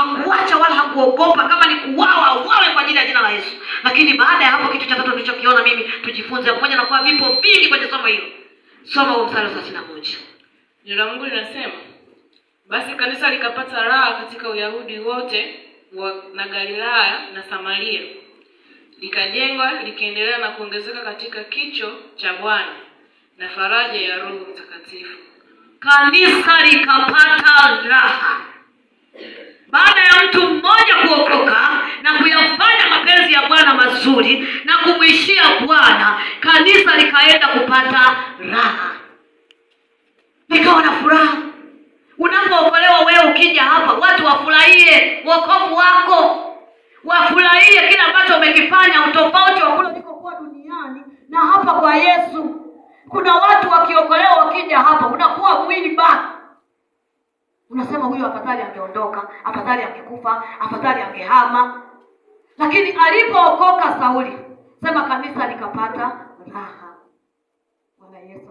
Hakuacha wala hakuogopa, kama ni kuuawa auawe kwa ajili ya jina la Yesu. Lakini baada ya hapo, kitu cha tatu nilichokiona mimi tujifunze, pamoja na kwa vipo vingi kwenye somo hilo, soma huo mstari wa 31. Neno la Mungu linasema, basi kanisa likapata raha katika Uyahudi wote na Galilaya na Samaria, likajengwa likiendelea na kuongezeka katika kicho cha Bwana na faraja ya Roho Mtakatifu. Kanisa likapata raha baada ya mtu mmoja kuokoka na kuyafanya mapenzi ya Bwana mazuri na kumwishia Bwana. Kanisa likaenda kupata raha, likawa na furaha. Unapookolewa wewe, ukija hapa, watu wafurahie wokovu wako, wafurahie kila ambacho umekifanya, utofauti wa kule ulikokuwa duniani na hapa kwa Yesu. Kuna watu wakiokolewa, wakija hapa unakuwa mwiba. Unasema huyu afadhali angeondoka, afadhali angekufa, afadhali angehama. Lakini alipookoka Sauli, sema kanisa likapata raha. Bwana Yesu